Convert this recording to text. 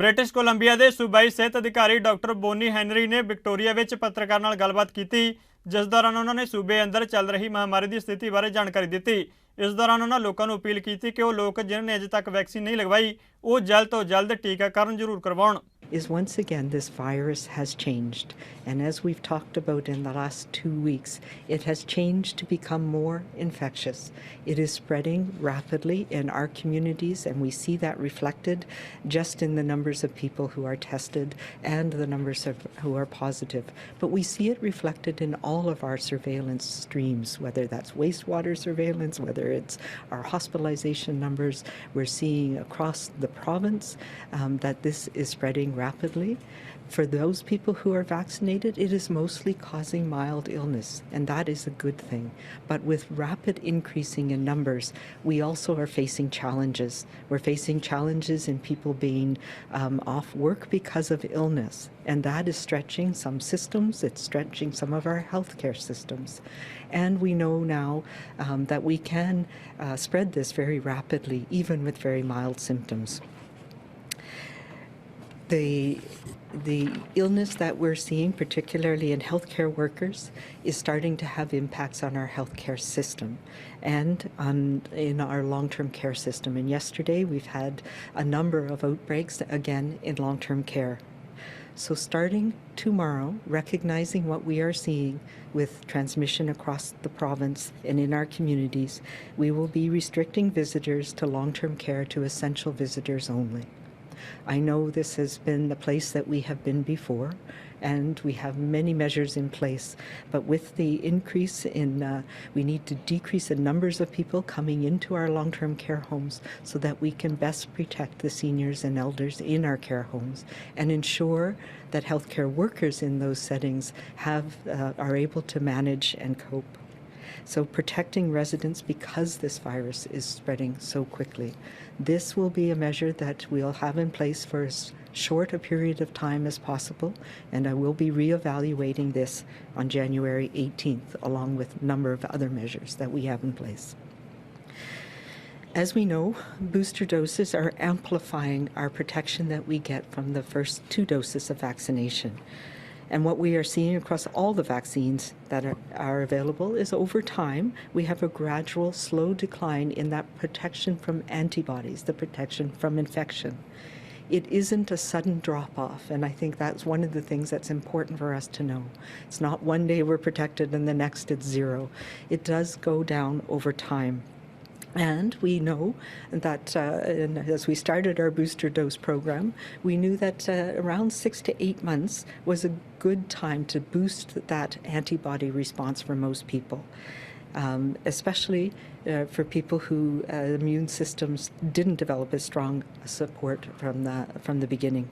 British Columbia ਦੇ ਸੂਬਾਈ ਸਿਹਤ ਅਧਿਕਾਰੀ ਡਾਕਟਰ ਬੋਨੀ ਹੈਨਰੀ ਨੇ ਵਿਕਟੋਰੀਆ ਵਿੱਚ ਪੱਤਰਕਾਰਾਂ ਨਾਲ ਗੱਲਬਾਤ ਕੀਤੀ, ਜਿਸ ਦੌਰਾਨ ਉਹਨਾਂ ਨੇ ਸੂਬੇ ਅੰਦਰ ਚੱਲ ਰਹੀ ਮਹਾਮਾਰੀ ਦੀ ਸਥਿਤੀ ਬਾਰੇ ਜਾਣਕਾਰੀ ਦਿੱਤੀ। ਇਸ ਦੌਰਾਨ ਉਹਨਾਂ ਲੋਕਾਂ ਨੂੰ ਅਪੀਲ ਕੀਤੀ ਕਿ ਉਹ ਲੋਕ ਜਿਨ੍ਹਾਂ ਨੇ ਅਜੇ ਤੱਕ ਵੈਕਸੀਨ ਨਹੀਂ ਲਗਵਾਈ ਉਹ ਜਲਦ ਤੋਂ ਜਲਦ ਟੀਕਾਕਰਨ ਜ਼ਰੂਰ ਕਰਵਾਉਣ। Is once again this virus has changed, and as we've talked about in the last 2 weeks, it has changed to become more infectious. It is spreading rapidly in our communities, and we see that reflected just in the numbers of people who are tested and the numbers of who are positive. But we see it reflected in all of our surveillance streams, whether that's wastewater surveillance, whether it's our hospitalization numbers. We're seeing across the province that this is spreading rapidly. For those people who are vaccinated, it is mostly causing mild illness, and that is a good thing. But with rapid increasing in numbers, we also are facing challenges. We're facing challenges in people being off work because of illness, and that is stretching some systems. It's stretching some of our healthcare systems. And we know now that we can spread this very rapidly, even with very mild symptoms. The illness that we're seeing, particularly in healthcare workers, is starting to have impacts on our healthcare system and in our long-term care system. And yesterday we've had a number of outbreaks again in long-term care. So starting tomorrow, recognizing what we are seeing with transmission across the province and in our communities, we will be restricting visitors to long-term care to essential visitors only. I know this has been the place that we have been before, and we have many measures in place, but with the increase in, we need to decrease the numbers of people coming into our long-term care homes so that we can best protect the seniors and elders in our care homes and ensure that healthcare workers in those settings are able to manage and cope. So protecting residents because this virus is spreading so quickly. This will be a measure that we'll have in place for as short a period of time as possible, and I will be re-evaluating this on January 18th along with a number of other measures that we have in place. As we know, booster doses are amplifying our protection that we get from the first 2 doses of vaccination. And what we are seeing across all the vaccines that are available is over time we have a gradual slow decline in that protection from antibodies, the protection from infection. It isn't a sudden drop off, and I think that's one of the things that's important for us to know. It's not one day we're protected and the next it's 0. It does go down over time. And we know that as we started our booster dose program, we knew that around 6 to 8 months was a good time to boost that antibody response for most people, especially for people whose immune systems didn't develop as strong support from the beginning.